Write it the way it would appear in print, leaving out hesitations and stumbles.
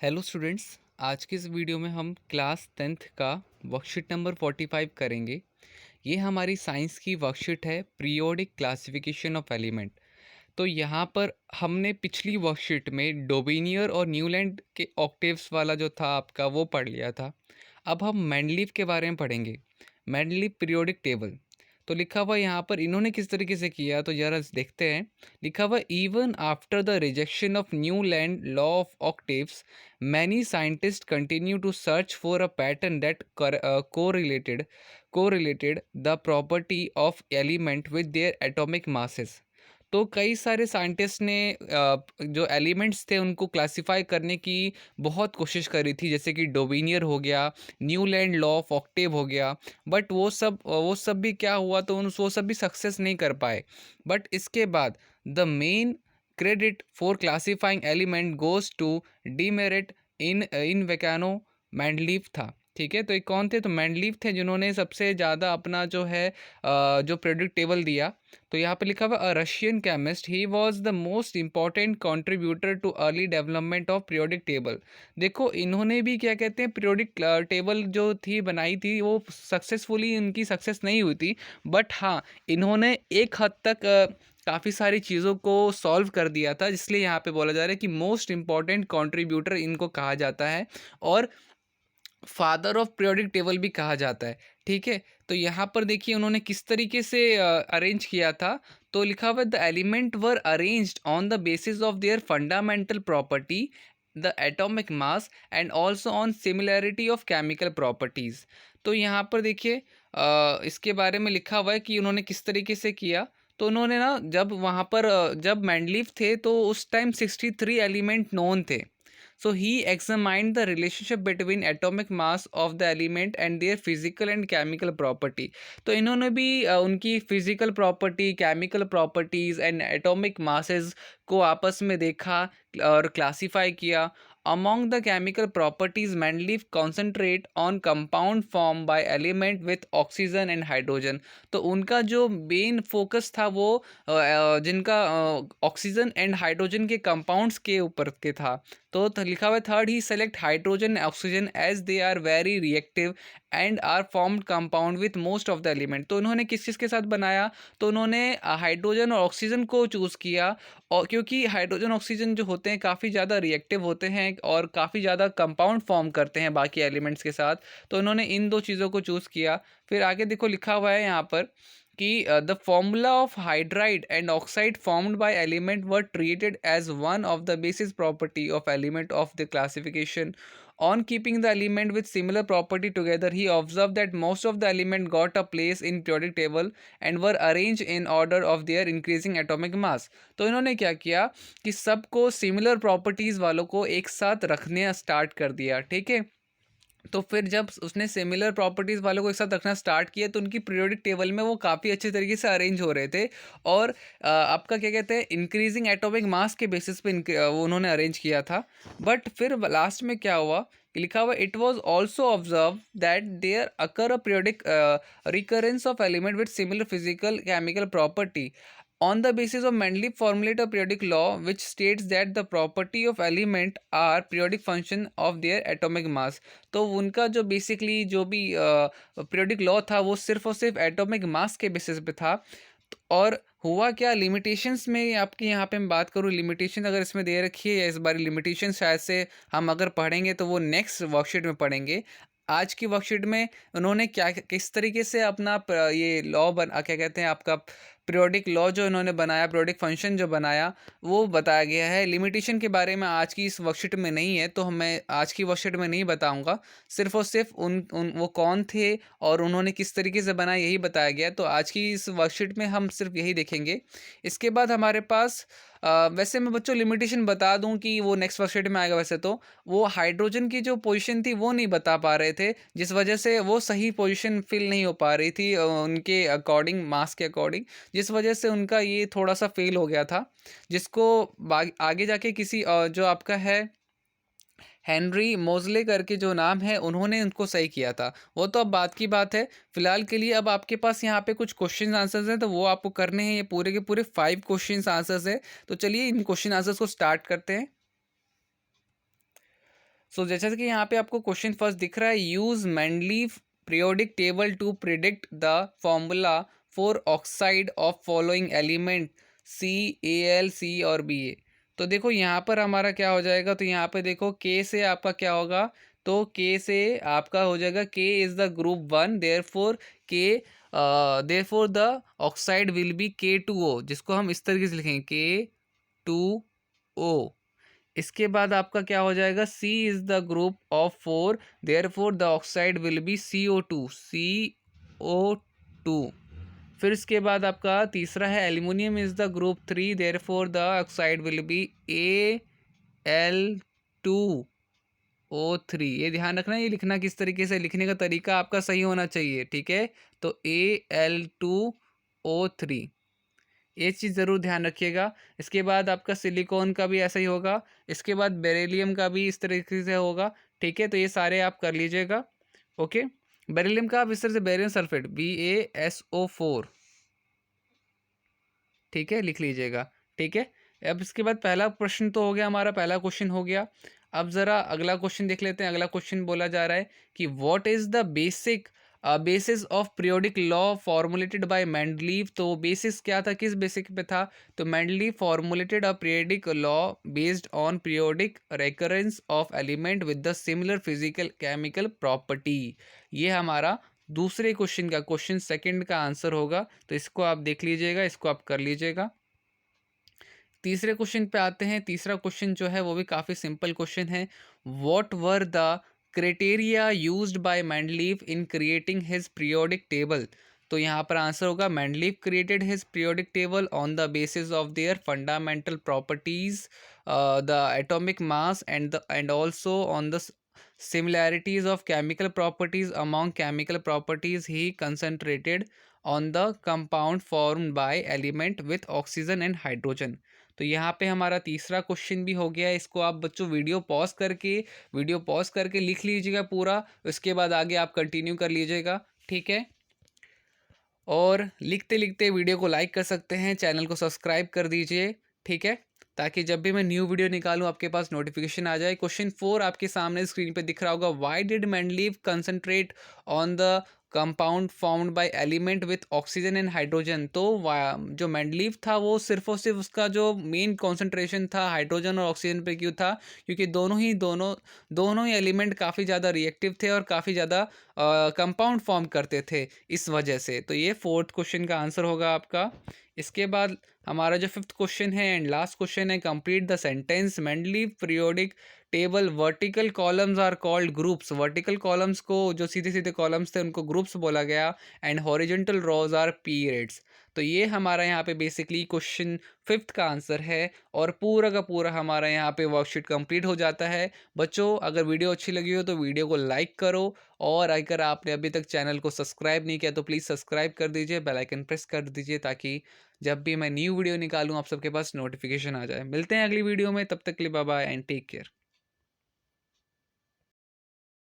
Hello students. आज के इस वीडियो में हम क्लास 10th का वर्कशीट नंबर 45 करेंगे। ये हमारी साइंस की वर्कशीट है, पीरियोडिक क्लासिफिकेशन ऑफ एलिमेंट। तो यहाँ पर हमने पिछली वर्कशीट में डोबिनियर और न्यूलैंड के ऑक्टेव्स वाला जो था आपका वो पढ़ लिया था। अब हम मेंडलीव के बारे में पढ़ेंगे, मेंडलीव पीरियोडिक टेबल। तो लिखा हुआ यहाँ पर इन्होंने किस तरीके से किया तो जरा देखते हैं। लिखा हुआ even after the rejection of Newland law of octaves many scientist continue to search for a pattern that correlated the property of element with their atomic masses. तो कई सारे साइंटिस्ट ने जो एलिमेंट्स थे उनको क्लासिफाई करने की बहुत कोशिश करी थी, जैसे कि डोबिनियर हो गया, न्यूलैंड लॉ ऑफ ऑक्टेव हो गया। बट वो सब भी क्या हुआ, तो वो सब भी सक्सेस नहीं कर पाए। बट इसके बाद the main credit for classifying element goes to demerit in वेकानो मैंडलीव था। ठीक है, तो ये कौन थे? तो मैंडलीव थे जिन्होंने सबसे ज़्यादा अपना जो है जो प्रेडिक्ट टेबल दिया। तो यहाँ पे लिखा हुआ a Russian chemist, he was the most important contributor too early development of periodic table. देखो, इन्होंने भी क्या कहते हैं, पीरियोडिक टेबल जो थी बनाई थी, वो सक्सेसफुली इनकी सक्सेस नहीं हुई थी। बट हाँ, इन्होंने एक हद तक काफ़ी सारी चीज़ों को सॉल्व कर दिया था, इसलिए यहाँ पे बोला जा रहा है कि मोस्ट इंपॉर्टेंट कंट्रीब्यूटर इनको कहा जाता है और फादर ऑफ पीरियोडिक टेबल भी कहा जाता है। ठीक है, तो यहाँ पर देखिए उन्होंने किस तरीके से अरेंज किया था। तो लिखा हुआ the element were arranged on the basis of their fundamental property, the atomic mass and also on similarity of chemical properties. तो यहाँ पर देखिए इसके बारे में लिखा हुआ है कि उन्होंने किस तरीके से किया। तो उन्होंने ना, जब वहाँ पर जब मैंडलीव थे तो उस टाइम 63 एलिमेंट नोन थे। So he examined the relationship between atomic mass of the element and their physical and chemical property. तो इन्होंने भी उनकी physical property, chemical properties and atomic masses को आपस में देखा और क्लासीफाई किया। Among the chemical properties, Mendeleev concentrate on compound formed by element with oxygen and hydrogen. तो उनका जो मेन फोकस था वो जिनका ऑक्सीजन एंड हाइड्रोजन के कंपाउंड्स के ऊपर के था। तो लिखा हुआ है third, he select hydrogen oxygen as they are very reactive and are formed compound with most of the element. तो उन्होंने किस चीज़ के साथ बनाया? तो उन्होंने हाइड्रोजन और ऑक्सीजन को चूज़ किया, और क्योंकि हाइड्रोजन ऑक्सीजन जो होते हैं काफ़ी ज़्यादा रिएक्टिव होते हैं और काफ़ी ज़्यादा कंपाउंड फॉर्म करते हैं बाकी एलिमेंट्स के साथ। तो उन्होंने इन दो चीज़ों को चूज़ किया। फिर आगे देखो लिखा हुआ है यहाँ पर कि the formula of hydride and oxide formed by element were treated as one of the basis property of element of the classification. On keeping the element with similar property together, he observed that most of the element got a place in periodic table and were arranged in order of their increasing atomic mass. तो इन्होंने क्या किया कि सबको similar properties वालों को एक साथ रखने स्टार्ट कर दिया। ठीक है, तो फिर जब उसने सिमिलर प्रॉपर्टीज़ वालों को एक साथ रखना स्टार्ट किया तो उनकी पीरियोडिक टेबल में वो काफ़ी अच्छे तरीके से अरेंज हो रहे थे। और आपका क्या कहते हैं, इंक्रीजिंग एटॉमिक मास के बेसिस पे वो उन्होंने अरेंज किया था। बट फिर लास्ट में क्या हुआ कि लिखा हुआ it was also observe that there occur a periodic recurrence of element with similar physical chemical property. On the basis of Mendeleev formulate a periodic law which states that the property of element are periodic function of their atomic mass. तो उनका जो basically जो भी periodic law था वो सिर्फ और सिर्फ एटॉमिक मास के बेसिस पे था। और हुआ क्या लिमिटेशंस में, आपकी यहाँ पे मैं बात करूँ लिमिटेशन अगर इसमें दे रखी है, या इस बार लिमिटेशन शायद से हम अगर पढ़ेंगे तो वो नेक्स्ट वर्कशीट में पढ़ेंगे। आज की वर्कशीट में उन्होंने क्या किस तरीके से अपना ये लॉ बना, क्या कहते हैं आपका पीरियोडिक लॉ जो इन्होंने बनाया, पीरियोडिक फंक्शन जो बनाया वो बताया गया है। लिमिटेशन के बारे में आज की इस वर्कशीट में नहीं है, तो मैं आज की वर्कशीट में नहीं बताऊंगा। सिर्फ और सिर्फ उन वो कौन थे और उन्होंने किस तरीके से बनाया यही बताया गया। तो आज की इस वर्कशीट में हम सिर्फ यही देखेंगे। इसके बाद हमारे पास वैसे मैं बच्चों लिमिटेशन बता दूं कि वो नेक्स्ट वर्कशीट में आएगा। वैसे तो वो हाइड्रोजन की जो पोजीशन थी वो नहीं बता पा रहे थे, जिस वजह से वो सही पोजीशन फिल नहीं हो पा रही थी उनके अकॉर्डिंग, मास के अकॉर्डिंग, जिस वजह से उनका ये थोड़ा सा फेल हो गया था। जिसको आगे जाके किसी जो आपका है हेनरी मोज़ले करके जो नाम है उन्होंने उनको सही किया था। वो तो अब बात की बात है। फिलहाल के लिए अब आपके पास यहाँ पे कुछ क्वेश्चन आंसर्स हैं तो वो आपको करने हैं। ये पूरे के पूरे 5 क्वेश्चन आंसर्स है। तो चलिए इन क्वेश्चन आंसर्स को स्टार्ट करते हैं। सो जैसा कि यहाँ पे आपको क्वेश्चन फर्स्ट दिख रहा है, use Mendeleev periodic table to predict the formula for oxide of following element C, A L, C और बी ए। तो देखो यहाँ पर हमारा क्या हो जाएगा, तो यहाँ पे देखो के से आपका क्या होगा, तो के से आपका हो जाएगा K is the group one, therefore the oxide will be K2O, जिसको हम इस तरीके से लिखेंगे K2O। इसके बाद आपका क्या हो जाएगा, C is the group of four, therefore the oxide will be CO2। फिर इसके बाद आपका तीसरा है aluminium is the group three, therefore the oxide will be Al2O3। ये ध्यान रखना, ये लिखना किस तरीके से, लिखने का तरीका आपका सही होना चाहिए, ठीक है। तो Al2O3, ये चीज़ ज़रूर ध्यान रखिएगा। इसके बाद आपका सिलिकॉन का भी ऐसा ही होगा, इसके बाद बेरिलियम का भी इस तरीके से होगा, ठीक है। तो ये सारे आप कर लीजिएगा, ओके। बेरिलियम का आप इस तरह से बेरियम सल्फेट BaSO4, ठीक है, लिख लीजिएगा, ठीक है। अब इसके बाद पहला प्रश्न तो हो गया, हमारा पहला क्वेश्चन हो गया। अब ज़रा अगला क्वेश्चन देख लेते हैं। अगला क्वेश्चन बोला जा रहा है कि what is the basis of periodic law formulated bye Mendeleev. तो बेसिस क्या था, किस बेसिक पे था, तो Mendeleev formulated a periodic law based on periodic recurrence of element with the similar physical chemical property. ये हमारा दूसरे क्वेश्चन का, क्वेश्चन सेकंड का आंसर होगा। तो इसको आप देख लीजिएगा, इसको आप कर लीजिएगा। तीसरे क्वेश्चन पे आते हैं। तीसरा क्वेश्चन जो है वो भी काफ़ी सिंपल क्वेश्चन है। What were the criteria used by Mendeleev in creating his periodic table. तो यहाँ पर आंसर होगा, Mendeleev created his periodic table on the basis of their fundamental properties, the atomic mass and also on the similarities of chemical properties. Among chemical properties he concentrated on the compound formed by element with oxygen and hydrogen। तो यहाँ पे हमारा तीसरा question भी हो गया है। इसको आप बच्चों वीडियो पॉज करके लिख लीजिएगा पूरा, उसके बाद आगे आप कंटिन्यू कर लीजिएगा, ठीक है। और लिखते लिखते वीडियो को लाइक कर सकते हैं, चैनल को सब्सक्राइब कर दीजिए, ठीक है, ताकि जब भी मैं न्यू वीडियो निकालूं आपके पास नोटिफिकेशन आ जाए। क्वेश्चन 4 आपके सामने स्क्रीन पे दिख रहा होगा। Why did Mendeleev concentrate on the compound formed by element with oxygen and hydrogen. तो जो मेंडलीव था वो सिर्फ और सिर्फ उसका जो मेन कॉन्सेंट्रेशन था हाइड्रोजन और ऑक्सीजन पे क्यों था, क्योंकि दोनों ही एलिमेंट काफ़ी ज़्यादा रिएक्टिव थे और काफ़ी ज़्यादा कंपाउंड फॉर्म करते थे, इस वजह से। तो ये फोर्थ क्वेश्चन का आंसर होगा आपका। इसके बाद हमारा जो फिफ्थ क्वेश्चन है एंड लास्ट क्वेश्चन है, complete the sentence. Mendeleev periodic table vertical columns are called groups. Vertical columns को, जो सीधे सीधे कॉलम्स थे, उनको ग्रुप्स बोला गया। And horizontal rows are periods. तो ये हमारा यहाँ पे बेसिकली क्वेश्चन फिफ्थ का आंसर है और पूरा का पूरा हमारा यहाँ पे वर्कशीट कंप्लीट हो जाता है। बच्चों अगर वीडियो अच्छी लगी हो तो वीडियो को लाइक करो, और अगर आपने अभी तक चैनल को सब्सक्राइब नहीं किया तो प्लीज़ सब्सक्राइब कर दीजिए, बेल आइकन प्रेस कर दीजिए, ताकि जब भी मैं न्यू वीडियो निकालूं आप सबके पास नोटिफिकेशन आ जाए। मिलते हैं अगली वीडियो में, तब तक के लिए bye bye and take care.